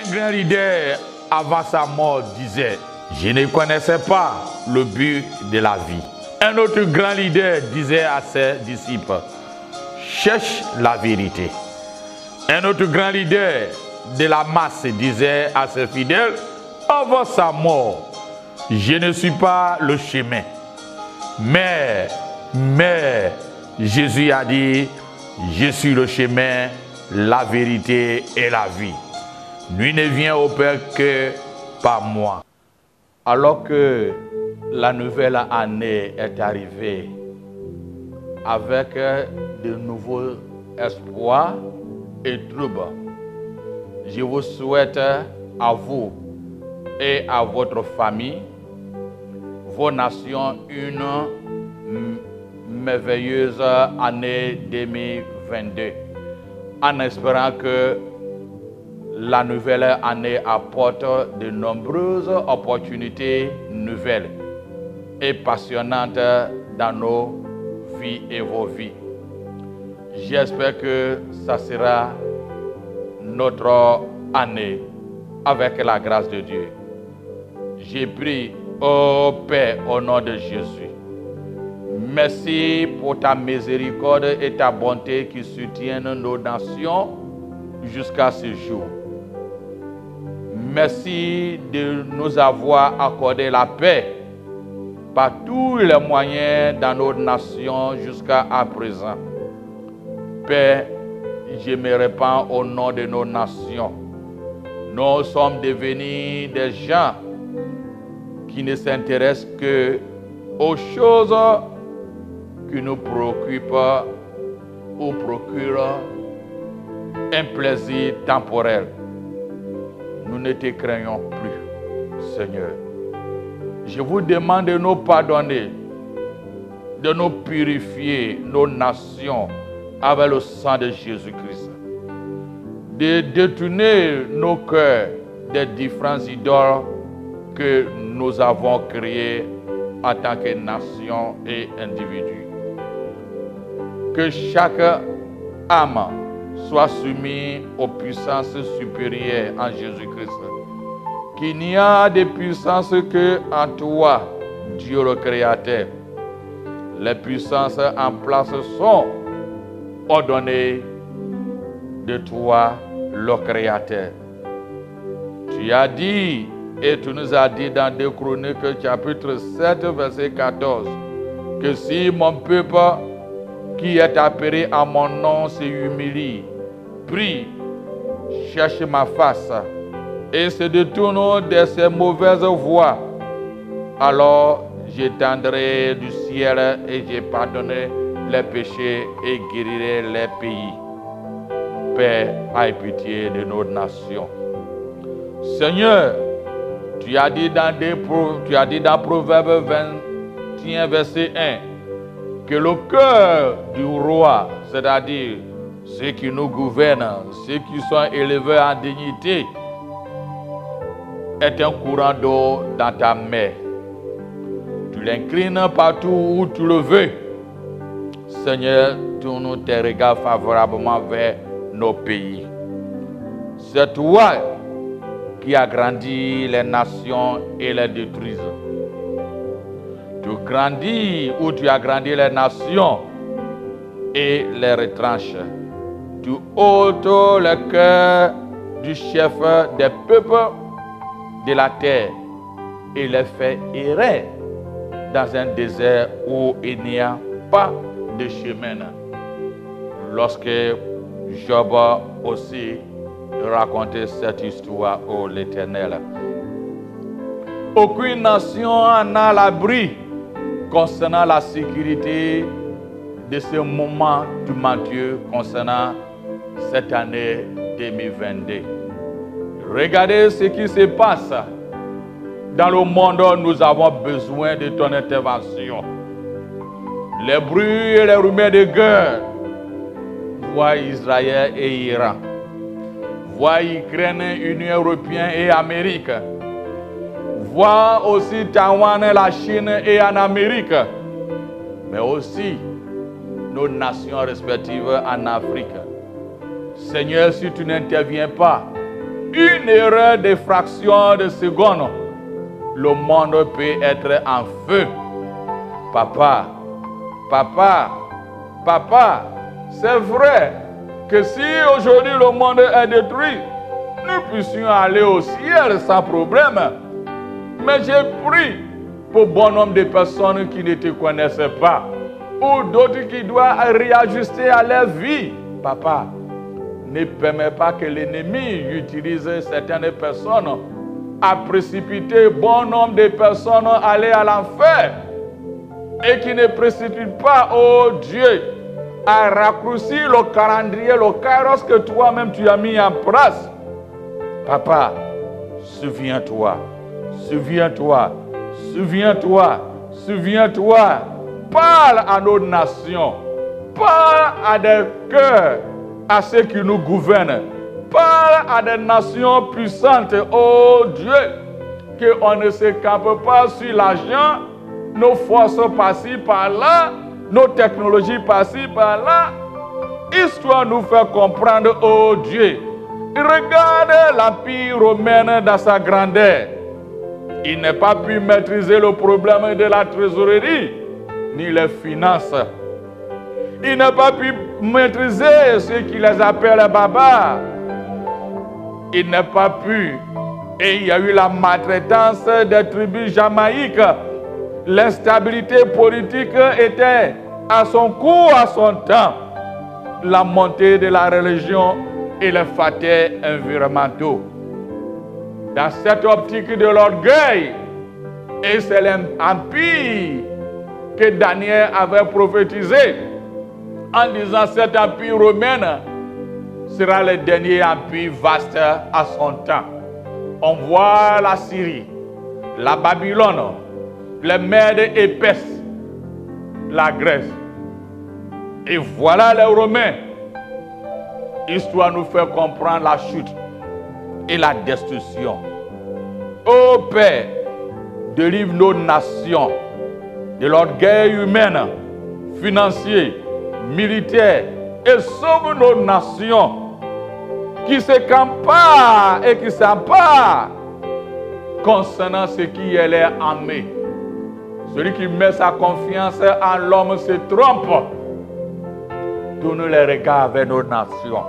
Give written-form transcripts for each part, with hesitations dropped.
Un grand leader, avant sa mort, disait, je ne connaissais pas le but de la vie. Un autre grand leader disait à ses disciples, cherche la vérité. Un autre grand leader de la masse disait à ses fidèles, avant sa mort, je ne suis pas le chemin. Mais Jésus a dit, je suis le chemin, la vérité et la vie. Nul ne vient au Père que par moi. Alors que la nouvelle année est arrivée avec de nouveaux espoirs et troubles, je vous souhaite à vous et à votre famille, vos nations, une merveilleuse année 2022, en espérant que la nouvelle année apporte de nombreuses opportunités nouvelles et passionnantes dans nos vies et vos vies. J'espère que ça sera notre année avec la grâce de Dieu. J'ai prié, ô Père, au nom de Jésus. Merci pour ta miséricorde et ta bonté qui soutiennent nos nations jusqu'à ce jour. Merci de nous avoir accordé la paix par tous les moyens dans nos nations jusqu'à présent. Père, je me répands au nom de nos nations. Nous sommes devenus des gens qui ne s'intéressent que aux choses qui nous préoccupent ou procurent un plaisir temporel. Nous ne te craignons plus, Seigneur. Je vous demande de nous pardonner, de nous purifier, nos nations, avec le sang de Jésus-Christ. De détourner nos cœurs des différents idoles que nous avons créés en tant que nation et individu. Que chaque âme soit soumise aux puissances supérieures en Jésus-Christ. Qu'il n'y a de puissance que en toi, Dieu le Créateur. Les puissances en place sont ordonnées de toi, le Créateur. Tu as dit, et tu nous as dit dans 2 Chroniques, chapitre 7, verset 14, que si mon peuple qui est appelé à mon nom se humilie, prie, cherche ma face et se détourne de ses mauvaises voies, alors j'étendrai du ciel et je pardonnerai les péchés et guérirai les pays. Père, aie pitié de nos nations. Seigneur, tu as dit dans Proverbe 21, verset 1, que le cœur du roi, c'est-à-dire ceux qui nous gouvernent, ceux qui sont élevés en dignité, est un courant d'eau dans ta main. Tu l'inclines partout où tu le veux. Seigneur, tourne tes regards favorablement vers nos pays. C'est toi qui agrandis les nations et les détruises. Tu grandis ou tu agrandis les nations et les retranches. Tu ôtes le cœur du chef des peuples de la terre et les fait errer dans un désert où il n'y a pas de chemin. Lorsque Job aussi racontait cette histoire au l'Éternel. Aucune nation n'a l'abri concernant la sécurité de ce moment tumultueux concernant cette année 2022. Regardez ce qui se passe dans le monde. Nous avons besoin de ton intervention. Les bruits et les rumeurs de guerre. Vois Israël et Iran. Vois Ukraine, Union européenne et Amérique. Vois aussi Taïwan, la Chine et en Amérique. Mais aussi nos nations respectives en Afrique. Seigneur, si tu n'interviens pas, une erreur de fraction de seconde, le monde peut être en feu. Papa, papa, papa, c'est vrai que si aujourd'hui le monde est détruit, nous puissions aller au ciel sans problème. Mais j'ai prié pour bon nombre de personnes qui ne te connaissaient pas, ou d'autres qui doivent réajuster à leur vie. Papa, ne permets pas que l'ennemi utilise certaines personnes à précipiter bon nombre de personnes à aller à l'enfer, et qui ne précipite pas, oh Dieu, à raccourcir le calendrier, le kairos que toi-même tu as mis en place. Papa, souviens-toi, souviens-toi, souviens-toi, souviens-toi. Parle à nos nations, parle à des cœurs, à ceux qui nous gouvernent, parle à des nations puissantes, oh Dieu, qu'on ne se campe pas sur l'argent, nos forces par-ci, par-là, nos technologies par-ci, par-là. Histoire nous fait comprendre, oh Dieu, regarde l'Empire romain dans sa grandeur. Il n'a pas pu maîtriser le problème de la trésorerie, ni les finances. Il n'a pas pu maîtriser ceux qui les appellent Baba. Il n'a pas pu. Et il y a eu la maltraitance des tribus jamaïques. L'instabilité politique était à son cours, à son temps. La montée de la religion et les facteurs environnementaux. Dans cette optique de l'orgueil, et c'est l'empire que Daniel avait prophétisé en disant cet empire romain sera le dernier empire vaste à son temps. On voit la Syrie, la Babylone, les Mèdes épaisses, la Grèce. Et voilà les Romains. Histoire nous fait comprendre la chute et la destruction. Ô Père, délivre nos nations de l'orgueil humain, financier, militaire, et sauve nos nations qui se campent et qui s'emparent concernant ce qui est leur armée. Celui qui met sa confiance en l'homme se trompe. Tourne les regards vers nos nations.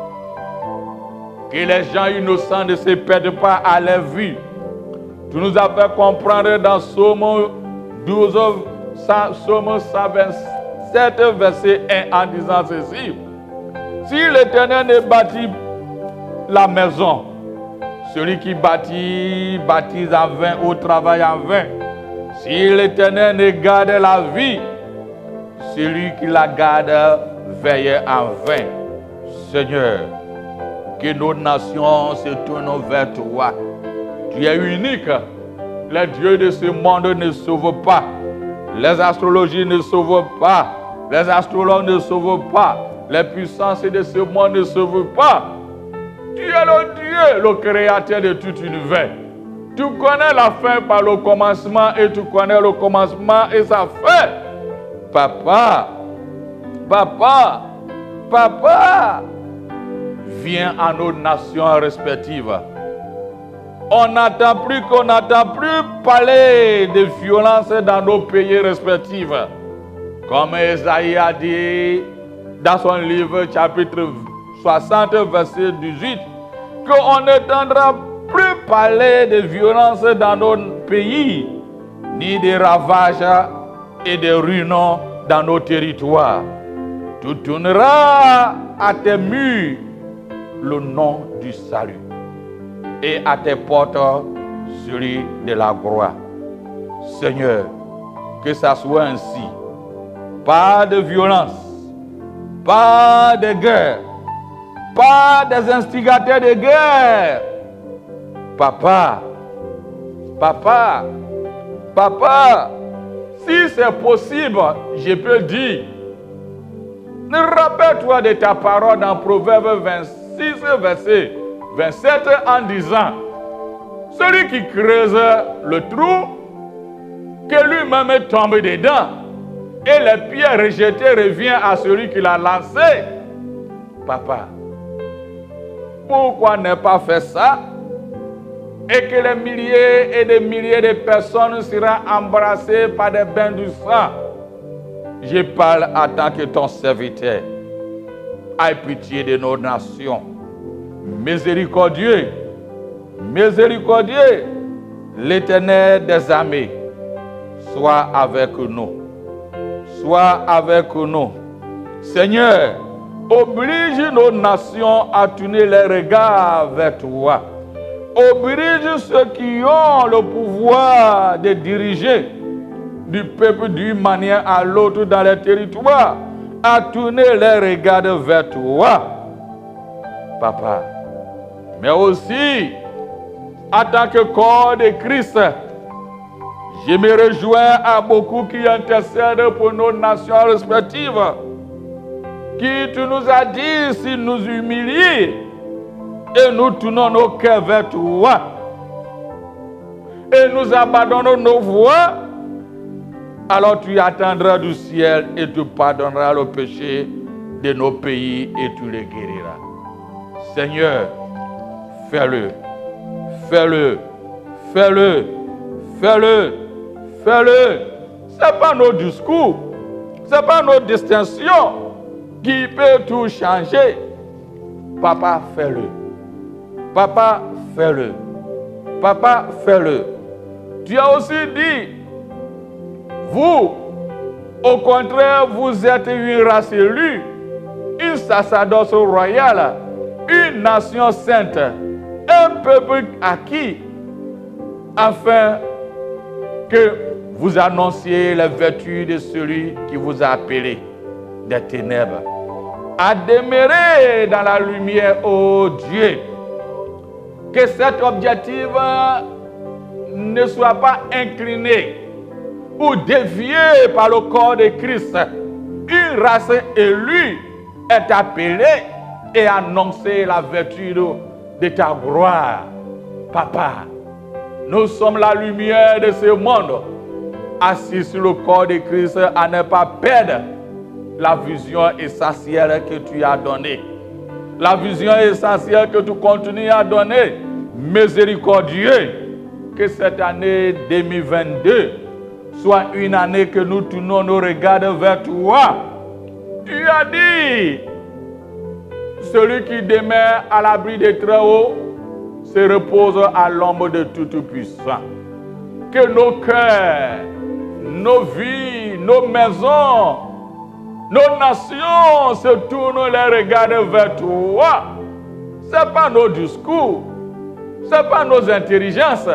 Que les gens innocents ne se perdent pas à leur vie. Tu nous as fait comprendre dans Psaume 12, Psaume 127, verset 1, en disant ceci. Si l'Éternel ne bâtit la maison, celui qui bâtit, bâtit en vain ou travaille en vain. Si l'Éternel ne garde la vie, celui qui la garde veille en vain. Seigneur, que nos nations se tournent vers toi. Tu es unique. Les dieux de ce monde ne sauvent pas. Les astrologies ne sauvent pas. Les astrologues ne sauvent pas. Les puissances de ce monde ne sauvent pas. Tu es le Dieu, le créateur de tout l'univers. Tu connais la fin par le commencement et tu connais le commencement et sa fin. Papa, papa, papa, viens à nos nations respectives. On n'entend plus parler de violence dans nos pays respectifs. Comme Esaïe a dit dans son livre chapitre 60, verset 18, qu'on n'entendra plus parler de violence dans nos pays, ni de ravages et de ruines dans nos territoires. Tu tourneras à tes murs le nom du salut et à tes portes celui de la gloire. Seigneur, que ça soit ainsi. Pas de violence, pas de guerre, pas des instigateurs de guerre. Papa, papa, papa, si c'est possible, je peux dire, rappelle-toi de ta parole dans Proverbe 26, verset 27, en disant, celui qui creuse le trou, que lui-même tombe dedans, et les pierres rejetées reviennent à celui qui l'a lancé. Papa, pourquoi ne pas faire ça et que les milliers et des milliers de personnes seront embrassées par des bains du sang. Je parle en tant que ton serviteur. Aie pitié de nos nations. Miséricordieux, miséricordieux, l'Éternel des armées, sois avec nous. Sois avec nous. Seigneur, oblige nos nations à tourner les regards vers toi. Oblige ceux qui ont le pouvoir de diriger du peuple d'une manière à l'autre dans les territoires à tourner les regards vers toi, Papa. Mais aussi, en tant que corps de Christ, je me rejoins à beaucoup qui intercèdent pour nos nations respectives. Qui tu nous as dit, si nous humilions et nous tournons nos cœurs vers toi et nous abandonnons nos voies, alors tu attendras du ciel et tu pardonneras le péché de nos pays et tu les guériras. Seigneur, fais-le, fais-le, fais-le, fais-le, fais-le. Ce n'est pas nos discours, ce n'est pas nos distinctions qui peuvent tout changer. Papa, fais-le. Papa, fais-le. Papa, fais-le. Tu as aussi dit, vous, au contraire, vous êtes une race élue, une sacerdoce royale, une nation sainte, un peuple acquis, afin que vous annonciez les vertus de celui qui vous a appelé des ténèbres à demeurer dans la lumière, ô Dieu. Que cet objectif ne soit pas incliné ou dévié par le corps de Christ. Une race élue est appelée et annoncer la vertu de ta gloire. Papa, nous sommes la lumière de ce monde, assis sur le corps de Christ, à ne pas perdre la vision essentielle que tu as donnée. La vision essentielle que tu continues à donner. Miséricordieux, que cette année 2022 soit une année que nous tournons nos regards vers toi. Tu as dit, celui qui demeure à l'abri des Très-Hauts se repose à l'ombre de Tout-Puissant. Que nos cœurs, nos vies, nos maisons, nos nations se tournent les regards vers toi. Ce n'est pas nos discours, ce n'est pas nos intelligences,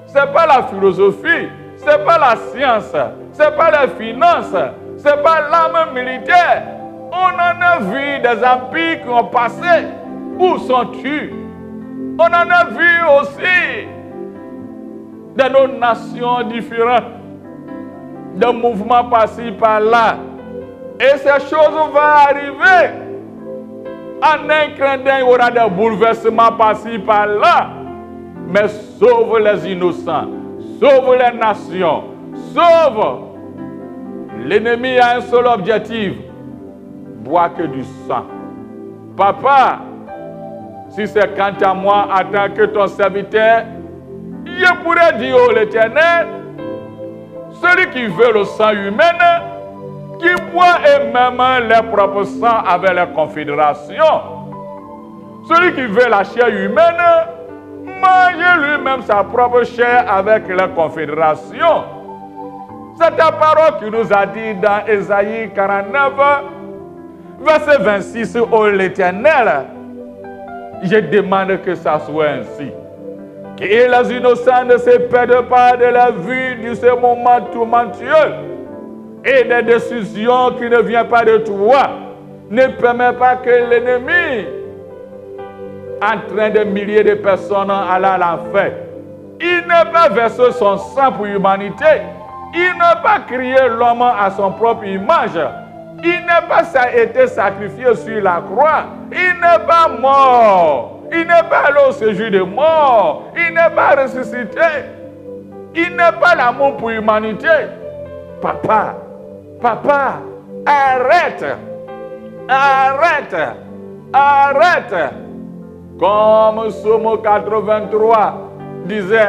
ce n'est pas la philosophie, ce n'est pas la science, ce n'est pas les finances, ce n'est pas l'arme militaire. On en a vu des empires qui ont passé. Où sont-tu? On en a vu aussi dans nos nations différentes, des mouvements par-ci, par-là. Et ces choses vont arriver. En un clin d'œil, il y aura des bouleversements par-ci, par-là. Mais sauve les innocents, sauve les nations, sauve. L'ennemi a un seul objectif, boire que du sang. Papa, si c'est quant à moi, en tant que ton serviteur, je pourrais dire à l'Éternel, celui qui veut le sang humain, qui boit et même leur propre sang avec la confédération. Celui qui veut la chair humaine, mange lui-même sa propre chair avec la confédération. C'est ta parole qui nous a dit dans Ésaïe 49, verset 26, ô l'Éternel, je demande que ça soit ainsi. Que les innocents ne se perdent pas de la vue de ce moment tourmentueux et des décisions qui ne viennent pas de toi. Ne permet pas que l'ennemi entraîne des milliers de personnes à l'enfer. Il ne peut verser son sang pour l'humanité. Il ne peut créer l'homme à son propre image. Il n'a pas été sacrifié sur la croix. Il n'est pas mort. Il n'est pas allé au séjour de mort. Il n'est pas ressuscité. Il n'a pas l'amour pour l'humanité. Papa, papa, arrête. Arrête. Arrête. Comme Somme 83,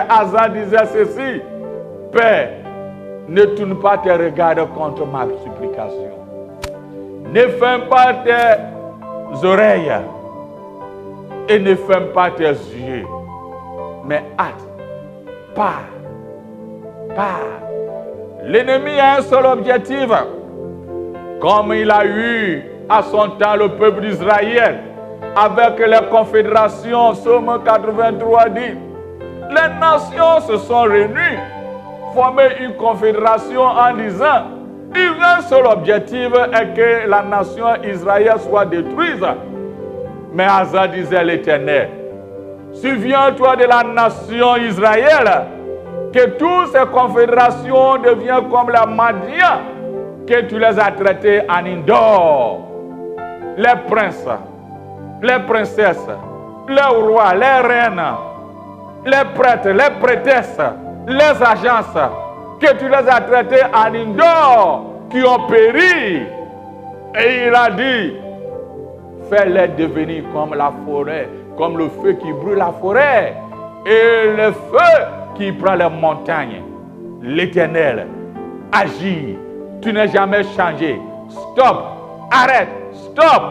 Asa disait ceci, Père, ne tourne pas tes regards contre ma supplication. Ne ferme pas tes oreilles et ne ferme pas tes yeux. Mais hâte, pars. L'ennemi a un seul objectif. Comme il a eu à son temps le peuple d'Israël avec les confédérations, Somme 83 dit, les nations se sont réunies, former une confédération en disant, un seul objectif est que la nation Israël soit détruite. Mais Asa disait l'Éternel, souviens-toi de la nation Israël, que toutes ces confédérations deviennent comme la Madian, que tu les as traités en indoor. Les princes, les princesses, les rois, les reines, les prêtres, les prêtresses, les agences, que tu les as traités en indoor, qui ont péri. Et il a dit, fais-les devenir comme la forêt, comme le feu qui brûle la forêt, et le feu qui prend les montagnes. L'Éternel agit. Tu n'es jamais changé. Stop. Arrête. Stop.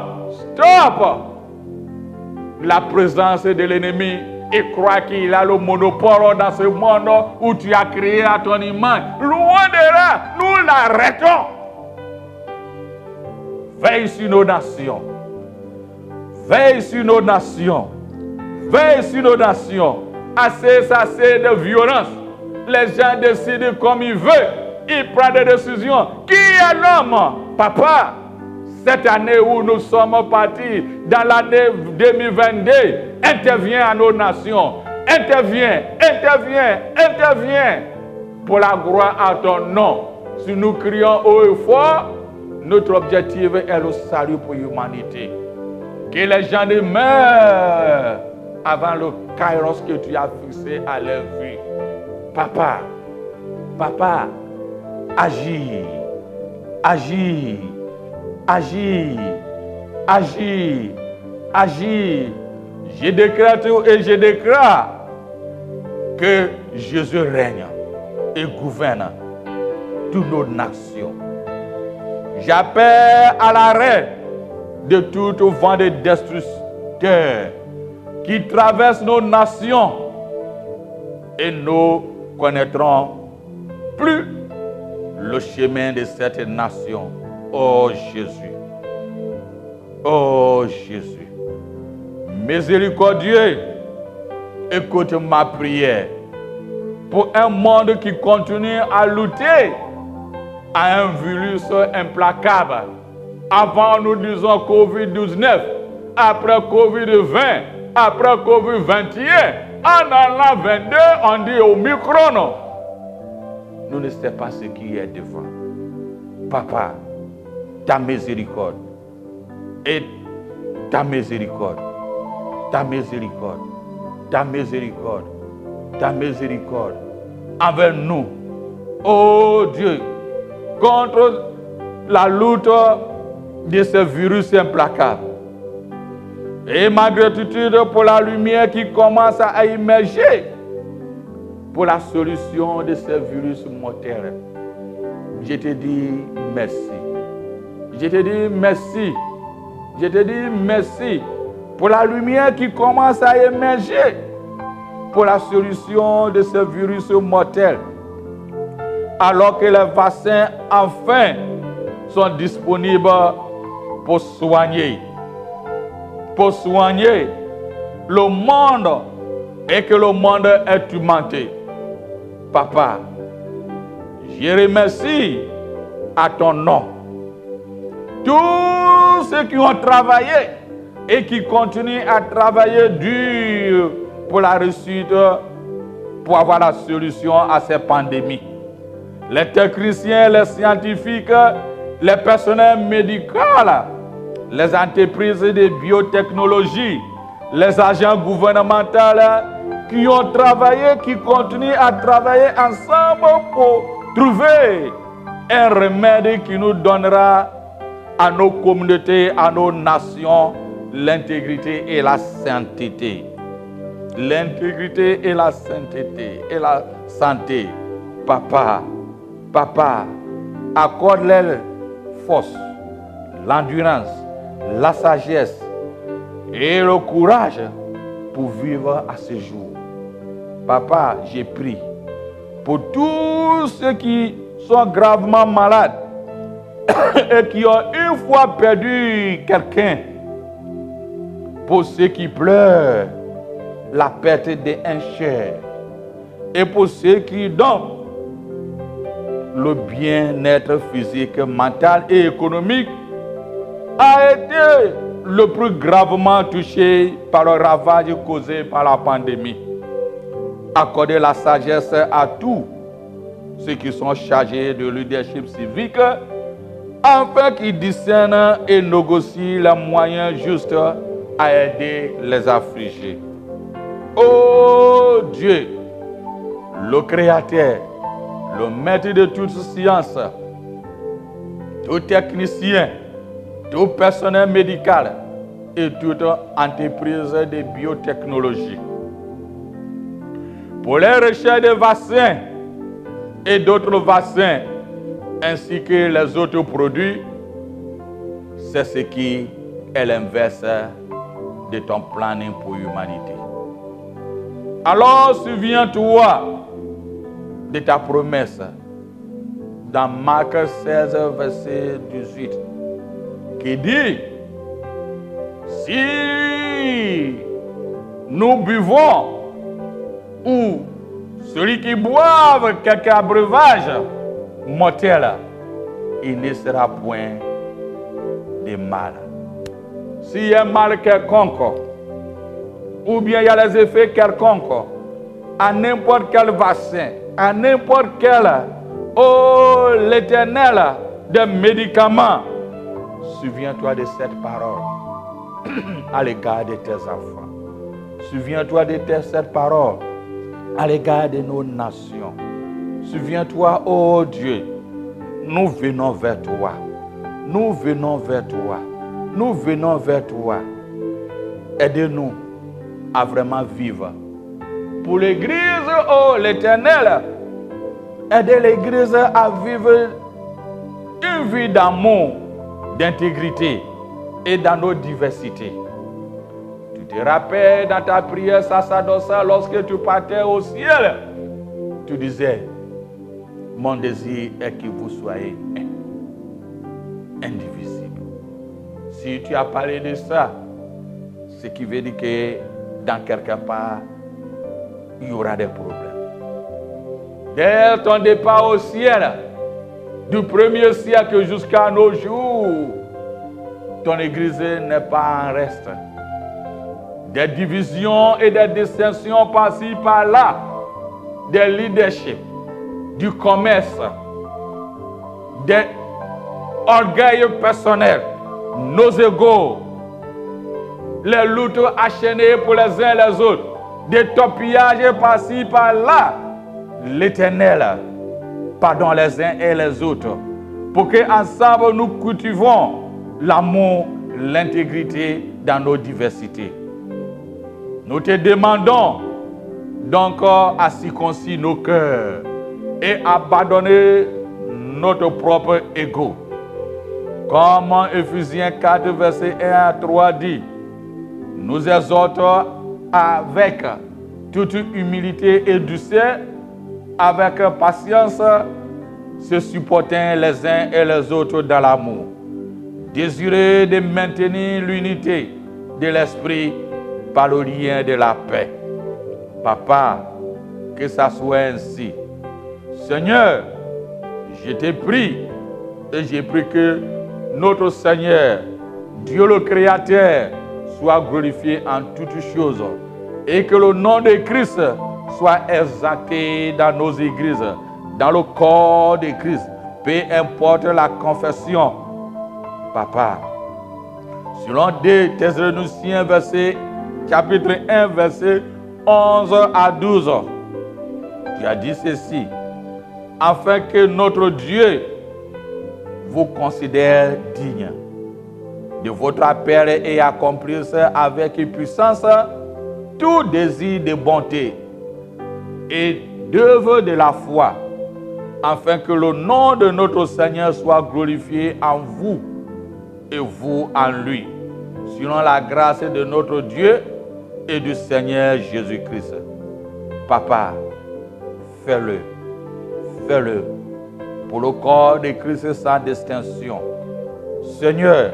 La présence de l'ennemi, il croit qu'il a le monopole dans ce monde où tu as créé à ton image. Loin de là, nous l'arrêtons. Veille sur nos nations. Veille sur nos nations. Veille sur nos nations. Assez de violence. Les gens décident comme ils veulent. Ils prennent des décisions. Qui est l'homme? Papa, cette année où nous sommes partis, dans l'année 2022, interviens à nos nations. Interviens. Pour la gloire à ton nom. Si nous crions haut et fort, notre objectif est le salut pour l'humanité. Que les gens ne meurent avant le kairos que tu as fixé à leur vie. Papa, agis. Je décrète et je déclare que Jésus règne et gouverne toutes nos nations. J'appelle à l'arrêt de tout vent de destruction qui traverse nos nations et nous connaîtrons plus le chemin de cette nation. Oh Jésus, miséricordieux, écoute ma prière pour un monde qui continue à lutter à un virus implacable. Avant, nous disons Covid-19, après Covid-20, après Covid-21, en allant 22, on dit Omicron. Nous ne savons pas ce qui est devant. Papa, ta miséricorde et ta miséricorde envers nous. Oh Dieu, contre la lutte de ce virus implacable. Et ma gratitude pour la lumière qui commence à émerger pour la solution de ce virus mortel. Je te dis merci. Je te dis merci pour la lumière qui commence à émerger pour la solution de ce virus mortel. Alors que les vaccins, enfin, sont disponibles pour soigner le monde et que le monde est tourmenté. Papa, je remercie à ton nom tous ceux qui ont travaillé et qui continuent à travailler dur pour la réussite, pour avoir la solution à ces pandémies. Les techniciens, les scientifiques, les personnels médicaux, les entreprises de biotechnologie, les agents gouvernementaux qui ont travaillé, qui continuent à travailler ensemble pour trouver un remède qui nous donnera à nos communautés, à nos nations, l'intégrité et la sainteté. l'intégrité et la sainteté et la santé. Papa, accorde-leur force, l'endurance, la sagesse et le courage pour vivre à ce jour. Papa, j'ai prié pour tous ceux qui sont gravement malades et qui ont une fois perdu quelqu'un, pour ceux qui pleurent la perte d'un cher, et pour ceux qui donnent le bien-être physique, mental et économique a été le plus gravement touché par le ravage causé par la pandémie. Accordez la sagesse à tous ceux qui sont chargés de leadership civique afin qu'ils discernent et négocient les moyens justes à aider les affligés. Ô Dieu, le Créateur, le maître de toute science, tout technicien, tout personnel médical et toute entreprise de biotechnologie, pour les recherches de vaccins et d'autres vaccins, ainsi que les autres produits, c'est ce qui est l'inverse de ton planning pour l'humanité. Alors souviens-toi de ta promesse dans Marc 16, verset 18, qui dit: si nous buvons ou celui qui boive quelque breuvage mortel, il ne sera point de mal. S'il y a mal quelconque, ou bien il y a les effets quelconques, à n'importe quel vaccin, à n'importe quel, oh l'Éternel, des médicaments, souviens-toi de cette parole à l'égard de tes enfants. Souviens-toi de cette parole à l'égard de nos nations. Souviens-toi, oh Dieu, nous venons vers toi. Nous venons vers toi. Nous venons vers toi. Aide-nous à vraiment vivre. Pour l'Église, oh l'Éternel, aide l'Église à vivre une vie d'amour, d'intégrité et dans nos diversités. Tu te rappelles dans ta prière sacerdoce, lorsque tu partais au ciel, tu disais: mon désir est que vous soyez indivisibles. Si tu as parlé de ça, ce qui veut dire que dans quelque part, il y aura des problèmes. Dès ton départ au ciel, du premier siècle jusqu'à nos jours, ton Église n'est pas en reste. Des divisions et des dissensions par-ci, par-là, des leaderships, du commerce, des orgueils personnels, nos égos, les luttes acharnées pour les uns et les autres, des torpillages par-ci, par-là. L'Éternel pardonne les uns et les autres, pour qu'ensemble nous cultivons l'amour, l'intégrité dans nos diversités. Nous te demandons donc à circoncire nos cœurs et abandonner notre propre ego. Comme Éphésiens 4, verset 1 à 3 dit: nous exhortons avec toute humilité et douceur, avec patience, se supportant les uns et les autres dans l'amour, désireux de maintenir l'unité de l'esprit par le lien de la paix. Papa, que ça soit ainsi. Seigneur, je te prie et j'ai pris que notre Seigneur, Dieu le Créateur, soit glorifié en toutes choses et que le nom de Christ soit exalté dans nos églises, dans le corps de Christ, peu importe la confession. Papa, selon 2 Thessaloniciens chapitre 1, verset 11 à 12, tu as dit ceci: afin que notre Dieu vous considère digne de votre appel et accomplisse avec puissance tout désir de bonté et d'œuvre de la foi, afin que le nom de notre Seigneur soit glorifié en vous et vous en lui, selon la grâce de notre Dieu et du Seigneur Jésus-Christ. Papa, fais-le, fais-le pour le corps de Christ sans distinction. Seigneur,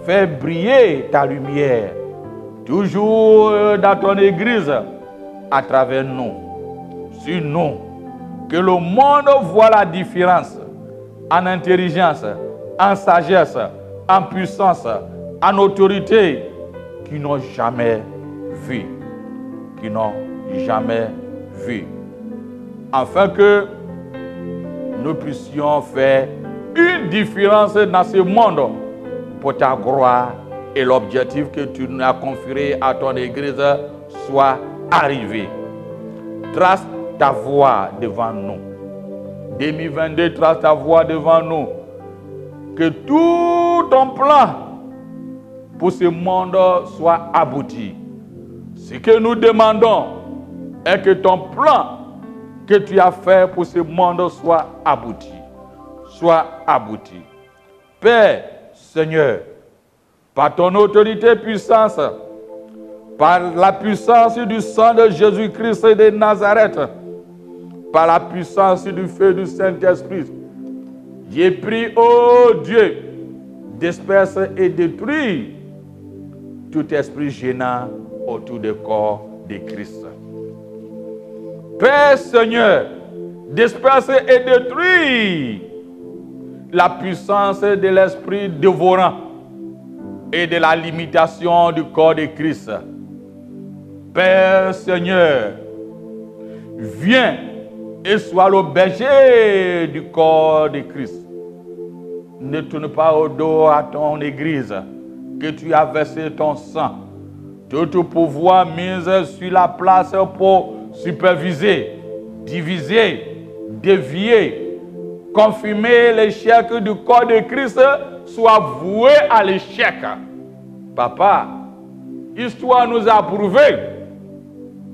fais briller ta lumière toujours dans ton Église à travers nous, sur nous, que le monde voit la différence en intelligence, en sagesse, en puissance, en autorité qu'ils n'ont jamais vu, afin que nous puissions faire une différence dans ce monde pour ta gloire et l'objectif que tu nous as conféré à ton Église soit arrivé. Trace ta voie devant nous. 2022, trace ta voie devant nous. Que tout ton plan pour ce monde soit abouti. Ce que nous demandons est que ton plan que tu as fait pour ce monde soit abouti. Soit abouti. Père, Seigneur, par ton autorité et puissance, par la puissance du sang de Jésus-Christ de Nazareth, par la puissance du feu du Saint-Esprit, j'ai prié, ô Dieu, disperse et détruis tout esprit gênant autour du corps de Christ. Père Seigneur, disperse et détruis la puissance de l'esprit dévorant et de la limitation du corps de Christ. Père Seigneur, viens et sois le berger du corps de Christ. Ne tourne pas au dos à ton Église, que tu as versé ton sang. Tout pouvoir mis sur la place pour superviser, diviser, dévier, confirmer l'échec du corps de Christ soit voué à l'échec. Papa, l'histoire nous a prouvé,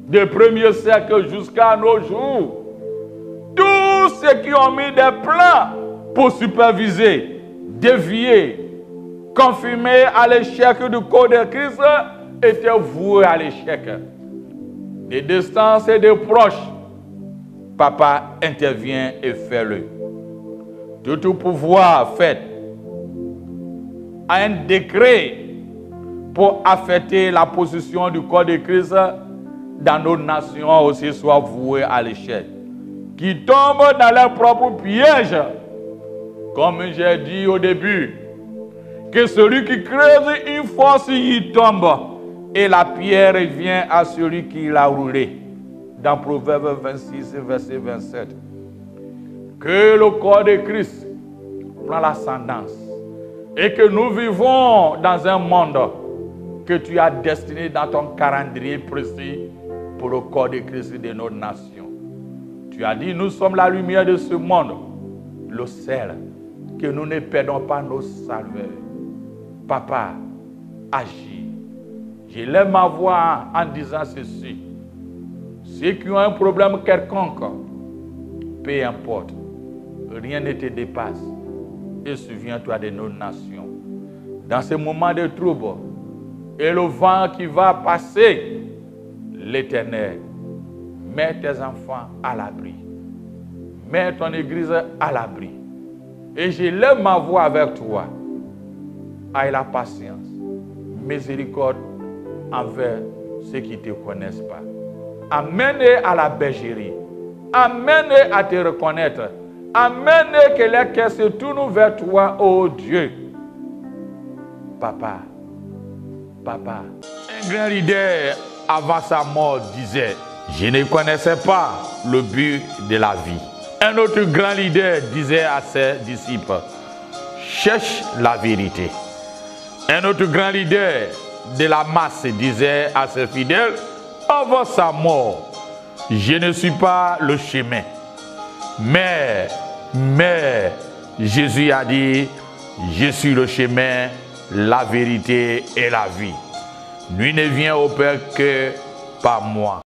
des premiers siècles jusqu'à nos jours, tous ceux qui ont mis des plans pour superviser, dévier, confirmer à l'échec du corps de Christ étaient voués à l'échec. Des distances et des proches, Papa intervient et fait-le. Tout pouvoir fait un décret pour affecter la position du corps de Christ dans nos nations aussi soit voué à l'échec. Qui tombent dans leur propre piège. Comme j'ai dit au début, que celui qui creuse une fosse y tombe et la pierre revient à celui qui l'a roulé. Dans Proverbe 26, verset 27. Que le corps de Christ prend l'ascendance et que nous vivons dans un monde que tu as destiné dans ton calendrier précis pour le corps de Christ de nos nations. Tu as dit, nous sommes la lumière de ce monde, le sel, que nous ne perdons pas nos salveurs. Papa, agis. Je lève ma voix en disant ceci. Ceux qui ont un problème quelconque, peu importe, rien ne te dépasse. Et souviens-toi de nos nations. Dans ce moment de trouble, et le vent qui va passer, l'Éternel, mets tes enfants à l'abri. Mets ton Église à l'abri. Et je lève ma voix avec toi. Aie la patience, miséricorde envers ceux qui ne te connaissent pas. Amène-les à la bergerie. Amène-les à te reconnaître. Amène-les que les cœurs se tournent vers toi, ô Dieu. Papa, un grand leader avant sa mort disait, je ne connaissais pas le but de la vie. Un autre grand leader disait à ses disciples, cherche la vérité. Un autre grand leader de la masse disait à ses fidèles, avant sa mort, je ne suis pas le chemin. Mais Jésus a dit, je suis le chemin, la vérité et la vie. Nul ne vient au Père que pas moi.